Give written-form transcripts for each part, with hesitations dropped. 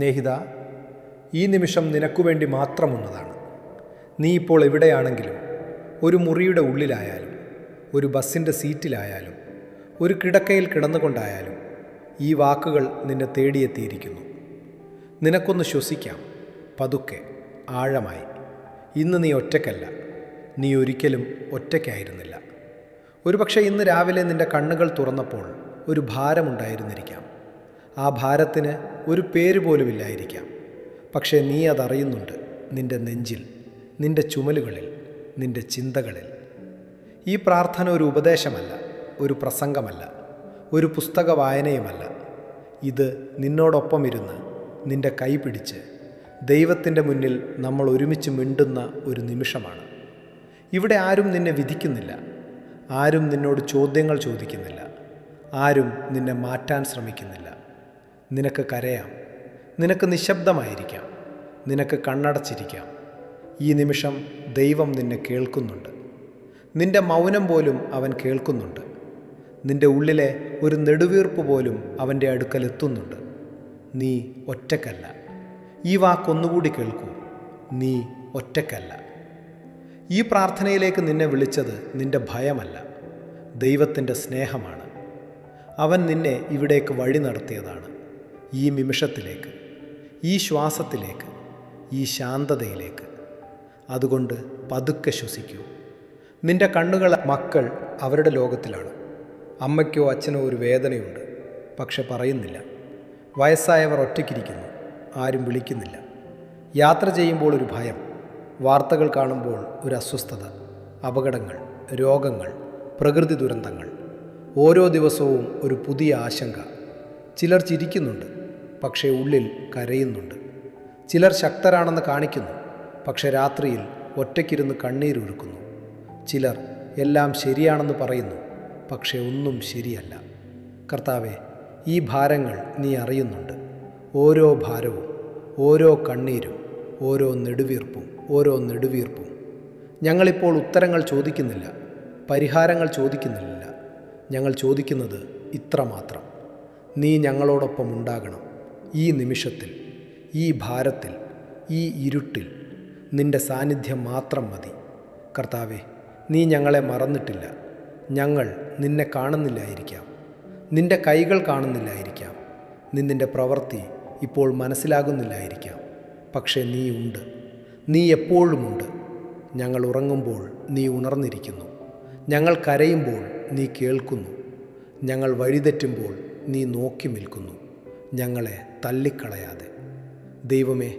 സ്നേഹിത, ഈ നിമിഷം നിനക്കു വേണ്ടി മാത്രമുള്ളതാണ്. നീ ഇപ്പോൾ എവിടെയാണെങ്കിലും, ഒരു മുറിയുടെ ഉള്ളിലായാലും, ഒരു ബസ്സിൻ്റെ സീറ്റിലായാലും, ഒരു കിടക്കയിൽ കിടന്നുകൊണ്ടായാലും, ഈ വാക്കുകൾ നിന്നെ തേടിയെത്തിയിരിക്കുന്നു. നിനക്കൊന്ന് ശ്വസിക്കാം, പതുക്കെ, ആഴമായി. ഇന്ന് നീ ഒറ്റയ്ക്കല്ല. നീ ഒരിക്കലും ഒറ്റയ്ക്കായിരുന്നില്ല. ഒരുപക്ഷെ ഇന്ന് രാവിലെ നിന്റെ കണ്ണുകൾ തുറന്നപ്പോൾ ഒരു ഭാരമുണ്ടായിരുന്നിരിക്കാം. ആ ഭാരത്തിന് ഒരു പേര് പോലുമില്ലായിരിക്കാം. പക്ഷേ നീ അതറിയുന്നുണ്ട്, നിന്റെ നെഞ്ചിൽ, നിന്റെ ചുമലുകളിൽ, നിന്റെ ചിന്തകളിൽ. ഈ പ്രാർത്ഥന ഒരു ഉപദേശമല്ല, ഒരു പ്രസംഗമല്ല, ഒരു പുസ്തക വായനയുമല്ല. ഇത് നിന്നോടൊപ്പം ഇരുന്ന്, നിന്റെ കൈ പിടിച്ച് ദൈവത്തിൻ്റെ മുന്നിൽ നമ്മൾ ഒരുമിച്ച് മിണ്ടുന്ന ഒരു നിമിഷമാണ്. ഇവിടെ ആരും നിന്നെ വിധിക്കുന്നില്ല, ആരും നിന്നോട് ചോദ്യങ്ങൾ ചോദിക്കുന്നില്ല, ആരും നിന്നെ മാറ്റാൻ ശ്രമിക്കുന്നില്ല. നിനക്ക് കരയാം, നിനക്ക് നിശബ്ദമായിരിക്കാം, നിനക്ക് കണ്ണടച്ചിരിക്കാം. ഈ നിമിഷം ദൈവം നിന്നെ കേൾക്കുന്നുണ്ട്. നിന്റെ മൗനം പോലും അവൻ കേൾക്കുന്നുണ്ട്. നിന്റെ ഉള്ളിലെ ഒരു നെടുവീർപ്പ് പോലും അവൻ്റെ അടുക്കൽ എത്തുന്നുണ്ട്. നീ ഒറ്റക്കല്ല. ഈ വാക്കൊന്നുകൂടി കേൾക്കൂ, നീ ഒറ്റക്കല്ല. ഈ പ്രാർത്ഥനയിലേക്ക് നിന്നെ വിളിച്ചത് നിന്റെ ഭയമല്ല, ദൈവത്തിൻ്റെ സ്നേഹമാണ്. അവൻ നിന്നെ ഇവിടേക്ക് വഴി നടത്തിയതാണ്, ഈ നിമിഷത്തിലേക്ക്, ഈ ശ്വാസത്തിലേക്ക്, ഈ ശാന്തതയിലേക്ക്. അതുകൊണ്ട് പതുക്കെ ശ്വസിക്കൂ. നിന്റെ കണ്ണുകൾ മക്കൾ അവരുടെ ലോകത്തിലാണ്. അമ്മയ്ക്കോ അച്ഛനോ ഒരു വേദനയുണ്ട്, പക്ഷെ പറയുന്നില്ല. വയസ്സായവർ ഒറ്റയ്ക്കിരിക്കുന്നു, ആരും വിളിക്കുന്നില്ല. യാത്ര ചെയ്യുമ്പോൾ ഒരു ഭയം, വാർത്തകൾ കാണുമ്പോൾ ഒരു അസ്വസ്ഥത, അപകടങ്ങൾ, രോഗങ്ങൾ, പ്രകൃതി ദുരന്തങ്ങൾ. ഓരോ ദിവസവും ഒരു പുതിയ ആശങ്ക. ചിലർ ചിരിക്കുന്നുണ്ട്, പക്ഷേ ഉള്ളിൽ കരയുന്നുണ്ട്. ചിലർ ശക്തരാണെന്ന് കാണിക്കുന്നു, പക്ഷെ രാത്രിയിൽ ഒറ്റയ്ക്കിരുന്ന് കണ്ണീരൊഴുക്കുന്നു. ചിലർ എല്ലാം ശരിയാണെന്ന് പറയുന്നു, പക്ഷേ ഒന്നും ശരിയല്ല. കർത്താവേ, ഈ ഭാരങ്ങൾ നീ അറിയുന്നുണ്ട്. ഓരോ ഭാരവും, ഓരോ കണ്ണീരും, ഓരോ നെടുവീർപ്പും. ഞങ്ങളിപ്പോൾ ഉത്തരങ്ങൾ ചോദിക്കുന്നില്ല, പരിഹാരങ്ങൾ ചോദിക്കുന്നില്ല. ഞങ്ങൾ ചോദിക്കുന്നത് ഇത്രമാത്രം: നീ ഞങ്ങളോടൊപ്പം ഉണ്ടാകണം. ഈ നിമിഷത്തിൽ, ഈ ഭാരത്തിൽ, ഈ ഇരുട്ടിൽ നിന്റെ സാന്നിധ്യം മാത്രം മതി. കർത്താവേ, നീ ഞങ്ങളെ മറന്നിട്ടില്ല. ഞങ്ങൾ നിന്നെ കാണുന്നില്ലായിരിക്കാം, നിന്റെ കൈകൾ കാണുന്നില്ലായിരിക്കാം, നിന്റെ പ്രവൃത്തി ഇപ്പോൾ മനസ്സിലാകുന്നില്ലായിരിക്കാം. പക്ഷേ നീ ഉണ്ട്, നീ എപ്പോഴുമുണ്ട്. ഞങ്ങൾ ഉറങ്ങുമ്പോൾ നീ ഉണർന്നിരിക്കുന്നു. ഞങ്ങൾ കരയുമ്പോൾ നീ കേൾക്കുന്നു. ഞങ്ങൾ വഴിതെറ്റുമ്പോൾ നീ നോക്കി നിൽക്കുന്നു, ഞങ്ങളെ തള്ളിക്കളയാതെ. ദൈവമേ,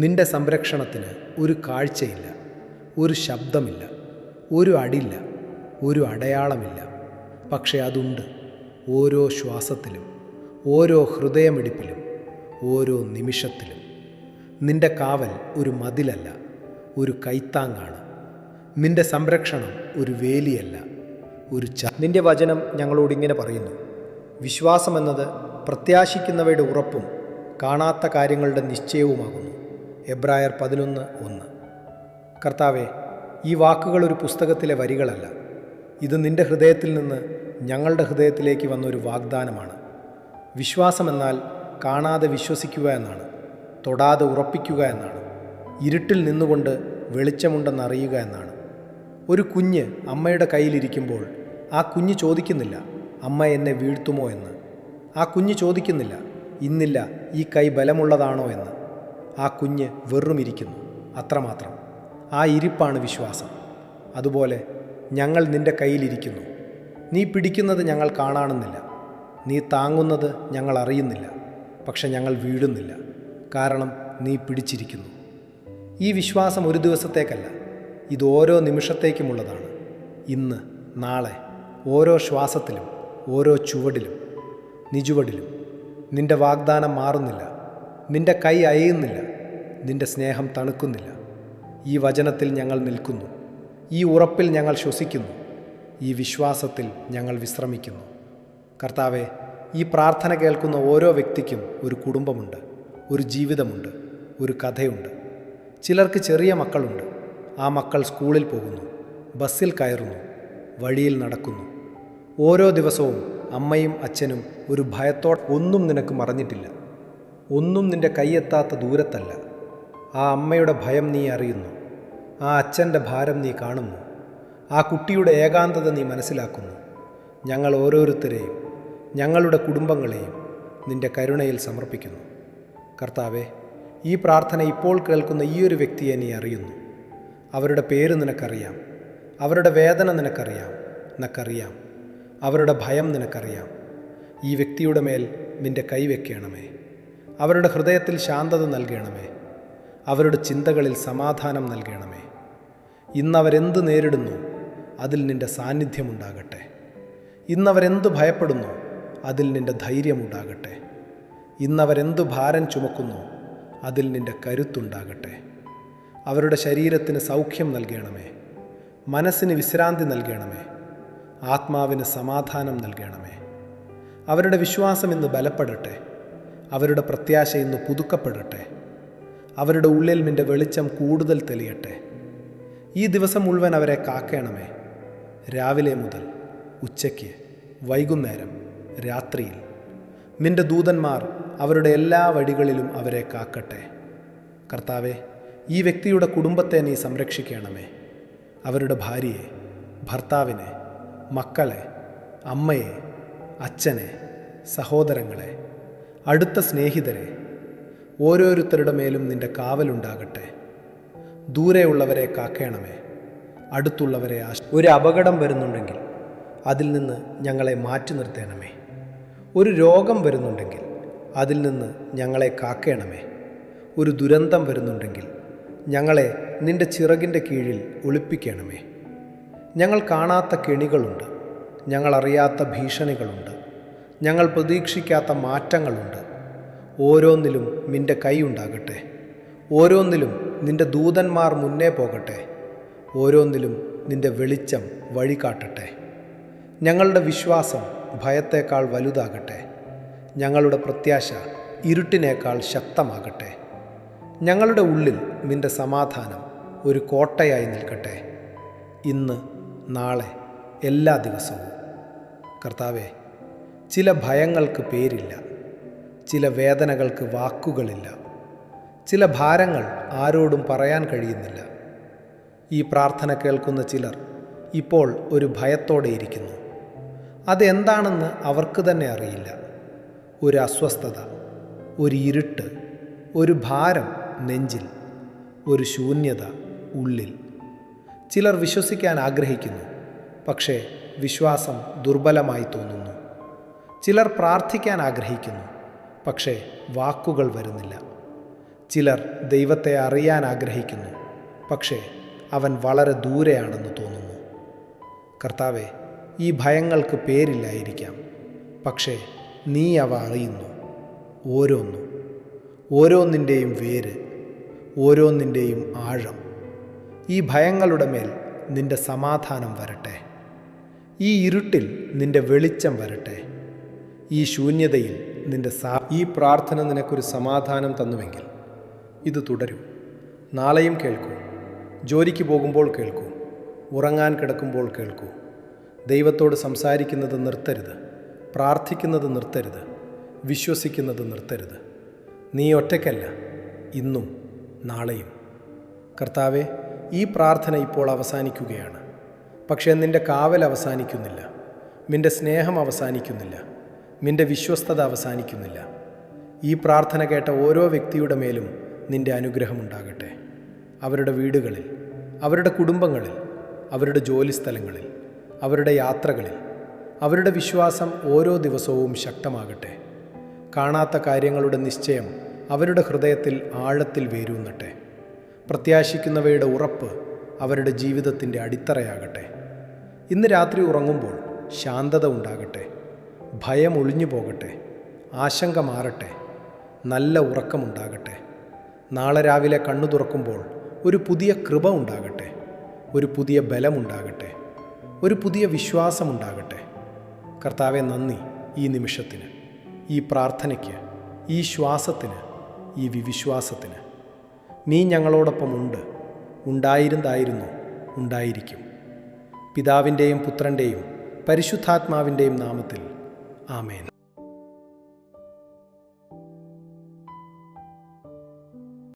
നിന്റെ സംരക്ഷണത്തിന് ഒരു കാഴ്ചയില്ല, ഒരു ശബ്ദമില്ല, ഒരു അടില്ല, ഒരു അടയാളമില്ല. പക്ഷേ അതുണ്ട്, ഓരോ ശ്വാസത്തിലും, ഓരോ ഹൃദയമിടിപ്പിലും, ഓരോ നിമിഷത്തിലും. നിന്റെ കാവൽ ഒരു മതിലല്ല, ഒരു കൈത്താങ്ങാണ്. നിന്റെ സംരക്ഷണം ഒരു വേലിയല്ല, ഒരു നിന്റെ വചനം ഞങ്ങളോടിങ്ങനെ പറയുന്നു: വിശ്വാസമെന്നത് പ്രത്യാശിക്കുന്നവയുടെ ഉറപ്പും കാണാത്ത കാര്യങ്ങളുടെ നിശ്ചയവുമാകുന്നു. എബ്രായർ 11:1. കർത്താവെ, ഈ വാക്കുകൾ ഒരു പുസ്തകത്തിലെ വരികളല്ല. ഇത് നിന്റെ ഹൃദയത്തിൽ നിന്ന് ഞങ്ങളുടെ ഹൃദയത്തിലേക്ക് വന്നൊരു വാഗ്ദാനമാണ്. വിശ്വാസമെന്നാൽ കാണാതെ വിശ്വസിക്കുക എന്നാണ്, തൊടാതെ ഉറപ്പിക്കുക എന്നാണ്, ഇരുട്ടിൽ നിന്നുകൊണ്ട് വെളിച്ചമുണ്ടെന്നറിയുക എന്നാണ്. ഒരു കുഞ്ഞ് അമ്മയുടെ കയ്യിലിരിക്കുമ്പോൾ ആ കുഞ്ഞ് ചോദിക്കുന്നില്ല, അമ്മ എന്നെ വീഴ്ത്തുമോ എന്ന്. ആ കുഞ്ഞ് ചോദിക്കുന്നില്ല, ഇന്നില്ല ഈ കൈ ബലമുള്ളതാണോ എന്ന്. ആ കുഞ്ഞ് വെറുമിരിക്കുന്നു, അത്രമാത്രം. ആ ഇരിപ്പാണ് വിശ്വാസം. അതുപോലെ ഞങ്ങൾ നിന്റെ കയ്യിലിരിക്കുന്നു. നീ പിടിക്കുന്നത് ഞങ്ങൾ കാണാണെന്നില്ല, നീ താങ്ങുന്നത് ഞങ്ങൾ അറിയുന്നില്ല. പക്ഷെ ഞങ്ങൾ വീഴുന്നില്ല, കാരണം നീ പിടിച്ചിരിക്കുന്നു. ഈ വിശ്വാസം ഒരു ദിവസത്തേക്കല്ല, ഇത് ഓരോ നിമിഷത്തേക്കുമുള്ളതാണ്. ഇന്ന്, നാളെ, ഓരോ ശ്വാസത്തിലും, ഓരോ നിജുവടിലും. നിന്റെ വാഗ്ദാനം മാറുന്നില്ല, നിന്റെ കൈ അയയുന്നില്ല, നിന്റെ സ്നേഹം തണുക്കുന്നില്ല. ഈ വചനത്തിൽ ഞങ്ങൾ നിൽക്കുന്നു, ഈ ഉറപ്പിൽ ഞങ്ങൾ ശ്വസിക്കുന്നു, ഈ വിശ്വാസത്തിൽ ഞങ്ങൾ വിശ്രമിക്കുന്നു. കർത്താവെ, ഈ പ്രാർത്ഥന കേൾക്കുന്ന ഓരോ വ്യക്തിക്കും ഒരു കുടുംബമുണ്ട്, ഒരു ജീവിതമുണ്ട്, ഒരു കഥയുണ്ട്. ചിലർക്ക് ചെറിയ മക്കളുണ്ട്. ആ മക്കൾ സ്കൂളിൽ പോകുന്നു, ബസ്സിൽ കയറുന്നു, വഴിയിൽ നടക്കുന്നു. ഓരോ ദിവസവും അമ്മയും അച്ഛനും ഒരു ഭയത്തോടെ ഒന്നും നിനക്ക് മറഞ്ഞിട്ടില്ല. ഒന്നും നിന്റെ കൈയെത്താത്ത ദൂരത്തല്ല. ആ അമ്മയുടെ ഭയം നീ അറിയുന്നു. ആ അച്ഛൻ്റെ ഭാരം നീ കാണുന്നു. ആ കുട്ടിയുടെ ഏകാന്തത നീ മനസ്സിലാക്കുന്നു. ഞങ്ങൾ ഓരോരുത്തരെയും ഞങ്ങളുടെ കുടുംബങ്ങളെയും നിന്റെ കരുണയിൽ സമർപ്പിക്കുന്നു. കർത്താവേ, ഈ പ്രാർത്ഥന ഇപ്പോൾ കേൾക്കുന്ന ഈയൊരു വ്യക്തിയെ നീ അറിയുന്നു. അവരുടെ പേര് നിനക്കറിയാം. അവരുടെ വേദന നിനക്കറിയാം. അവരുടെ ഭയം നിനക്കറിയാം. ഈ വ്യക്തിയുടെ മേൽ നിന്റെ കൈവയ്ക്കണമേ. അവരുടെ ഹൃദയത്തിൽ ശാന്തത നൽകണമേ. അവരുടെ ചിന്തകളിൽ സമാധാനം നൽകണമേ. ഇന്നവരെന്ത് നേരിടുന്നു അതിൽ നിന്റെ സാന്നിധ്യമുണ്ടാകട്ടെ. ഇന്നവരെന്ത് ഭയപ്പെടുന്നു അതിൽ നിന്റെ ധൈര്യമുണ്ടാകട്ടെ. ഇന്നവരെന്ത് ഭാരം ചുമക്കുന്നു അതിൽ നിന്റെ കരുത്തുണ്ടാകട്ടെ. അവരുടെ ശരീരത്തിന് സൗഖ്യം നൽകണമേ. മനസ്സിന് വിശ്രാന്തി നൽകണമേ. ആത്മാവിന് സമാധാനം നൽകണമേ. അവരുടെ വിശ്വാസം ഇന്ന് ബലപ്പെടട്ടെ. അവരുടെ പ്രത്യാശ ഇന്ന് പുതുക്കപ്പെടട്ടെ. അവരുടെ ഉള്ളിൽ നിന്റെ വെളിച്ചം കൂടുതൽ തെളിയട്ടെ. ഈ ദിവസം മുഴുവൻ അവരെ കാക്കണമേ. രാവിലെ മുതൽ ഉച്ചയ്ക്ക്, വൈകുന്നേരം, രാത്രിയിൽ നിന്റെ ദൂതന്മാർ അവരുടെ എല്ലാ വഴികളിലും അവരെ കാക്കട്ടെ. കർത്താവെ, ഈ വ്യക്തിയുടെ കുടുംബത്തെ നീ സംരക്ഷിക്കണമേ. അവരുടെ ഭാര്യയെ, ഭർത്താവിനെ, മക്കളെ, അമ്മയെ, അച്ഛനെ, സഹോദരങ്ങളെ, അടുത്ത സ്നേഹിതരെ, ഓരോരുത്തരുടെ മേലും നിന്റെ കാവലുണ്ടാകട്ടെ. ദൂരെയുള്ളവരെ കാക്കണമേ. അടുത്തുള്ളവരെ ഒരു അപകടം വരുന്നുണ്ടെങ്കിൽ അതിൽ നിന്ന് ഞങ്ങളെ മാറ്റി നിർത്തണമേ. ഒരു രോഗം വരുന്നുണ്ടെങ്കിൽ അതിൽ നിന്ന് ഞങ്ങളെ കാക്കണമേ. ഒരു ദുരന്തം വരുന്നുണ്ടെങ്കിൽ ഞങ്ങളെ നിന്റെ ചിറകിൻ്റെ കീഴിൽ ഒളിപ്പിക്കണമേ. ഞങ്ങൾ കാണാത്ത കെണികളുണ്ട്. ഞങ്ങൾ അറിയാത്ത ഭീഷണികളുണ്ട്. ഞങ്ങൾ പ്രതീക്ഷിക്കാത്ത മാറ്റങ്ങളുണ്ട്. ഓരോന്നിലും നിന്റെ കൈ ഉണ്ടാകട്ടെ. ഓരോന്നിലും നിന്റെ ദൂതന്മാർ മുന്നേ പോകട്ടെ. ഓരോന്നിലും നിന്റെ വെളിച്ചം വഴി കാട്ടട്ടെ. ഞങ്ങളുടെ വിശ്വാസം ഭയത്തേക്കാൾ വലുതാകട്ടെ. ഞങ്ങളുടെ പ്രത്യാശ ഇരുട്ടിനേക്കാൾ ശക്തമാകട്ടെ. ഞങ്ങളുടെ ഉള്ളിൽ നിന്റെ സമാധാനം ഒരു കോട്ടയായി നിൽക്കട്ടെ. ഇന്ന്, നാളെ, എല്ലാ ദിവസവും. കർത്താവേ, ചില ഭയങ്ങൾക്ക് പേരില്ല. ചില വേദനകൾക്ക് വാക്കുകളില്ല. ചില ഭാരങ്ങൾ ആരോടും പറയാൻ കഴിയുന്നില്ല. ഈ പ്രാർത്ഥന കേൾക്കുന്ന ചിലർ ഇപ്പോൾ ഒരു ഭയത്തോടെ ഇരിക്കുന്നു. അതെന്താണെന്ന് അവർക്ക് തന്നെ അറിയില്ല. ഒരു അസ്വസ്ഥത, ഒരു ഇരുട്ട്, ഒരു ഭാരം നെഞ്ചിൽ, ഒരു ശൂന്യത ഉള്ളിൽ. ചിലർ വിശ്വസിക്കാൻ ആഗ്രഹിക്കുന്നു, പക്ഷേ വിശ്വാസം ദുർബലമായി തോന്നുന്നു. ചിലർ പ്രാർത്ഥിക്കാൻ ആഗ്രഹിക്കുന്നു, പക്ഷേ വാക്കുകൾ വരുന്നില്ല. ചിലർ ദൈവത്തെ അറിയാൻ ആഗ്രഹിക്കുന്നു, പക്ഷേ അവൻ വളരെ ദൂരെയാണെന്ന് തോന്നുന്നു. കർത്താവെ, ഈ ഭയങ്ങൾക്ക് പേരില്ലായിരിക്കാം, പക്ഷേ നീ അവ അറിയുന്നു. ഓരോന്നിൻ്റെയും വേര്, ഓരോന്നിൻ്റെയും ആഴം. ഈ ഭയങ്ങളുടെ മേൽ നിന്റെ സമാധാനം വരട്ടെ. ഈ ഇരുട്ടിൽ നിന്റെ വെളിച്ചം വരട്ടെ. ഈ ശൂന്യതയിൽ നിന്റെ ഈ പ്രാർത്ഥന നിനക്കൊരു സമാധാനം തന്നുവെങ്കിൽ ഇത് തുടരൂ. നാളെയും കേൾക്കൂ. ജോലിക്ക് പോകുമ്പോൾ കേൾക്കൂ. ഉറങ്ങാൻ കിടക്കുമ്പോൾ കേൾക്കൂ. ദൈവത്തോട് സംസാരിക്കുന്നത് നിർത്തരുത്. പ്രാർത്ഥിക്കുന്നത് നിർത്തരുത്. വിശ്വസിക്കുന്നത് നിർത്തരുത്. നീ ഒറ്റയ്ക്കല്ല, ഇന്നും നാളെയും. കർത്താവെ, ഈ പ്രാർത്ഥന ഇപ്പോൾ അവസാനിക്കുകയാണ്. പക്ഷേ നിൻ്റെ കാവൽ അവസാനിക്കുന്നില്ല. നിൻ്റെ സ്നേഹം അവസാനിക്കുന്നില്ല. നിൻ്റെ വിശ്വസ്തത അവസാനിക്കുന്നില്ല. ഈ പ്രാർത്ഥന കേട്ട ഓരോ വ്യക്തിയുടെ മേലും നിൻ്റെ അനുഗ്രഹമുണ്ടാകട്ടെ. അവരുടെ വീടുകളിൽ, അവരുടെ കുടുംബങ്ങളിൽ, അവരുടെ ജോലിസ്ഥലങ്ങളിൽ, അവരുടെ യാത്രകളിൽ അവരുടെ വിശ്വാസം ഓരോ ദിവസവും ശക്തമാകട്ടെ. കാണാത്ത കാര്യങ്ങളുടെ നിശ്ചയം അവരുടെ ഹൃദയത്തിൽ ആഴത്തിൽ വേരൂന്നട്ടെ. പ്രത്യാശിക്കുന്നവയുടെ ഉറപ്പ് അവരുടെ ജീവിതത്തിൻ്റെ അടിത്തറയാകട്ടെ. ഇന്ന് രാത്രി ഉറങ്ങുമ്പോൾ ശാന്തത ഉണ്ടാകട്ടെ. ഭയം ഒഴിഞ്ഞു പോകട്ടെ. ആശങ്ക മാറട്ടെ. നല്ല ഉറക്കമുണ്ടാകട്ടെ. നാളെ രാവിലെ കണ്ണു തുറക്കുമ്പോൾ ഒരു പുതിയ കൃപ ഉണ്ടാകട്ടെ. ഒരു പുതിയ ബലമുണ്ടാകട്ടെ. ഒരു പുതിയ വിശ്വാസമുണ്ടാകട്ടെ. കർത്താവെ, നന്ദി ഈ നിമിഷത്തിന്, ഈ പ്രാർത്ഥനയ്ക്ക്, ഈ ശ്വാസത്തിന്, ഈ വിശ്വാസത്തിന്. നീ ഞങ്ങളോടൊപ്പം ഉണ്ടായിരുന്നായിരുന്നു, ഉണ്ടായിരിക്കും. പിതാവിൻ്റെയും പുത്രൻ്റെയും പരിശുദ്ധാത്മാവിൻ്റെയും നാമത്തിൽ ആമേൻ.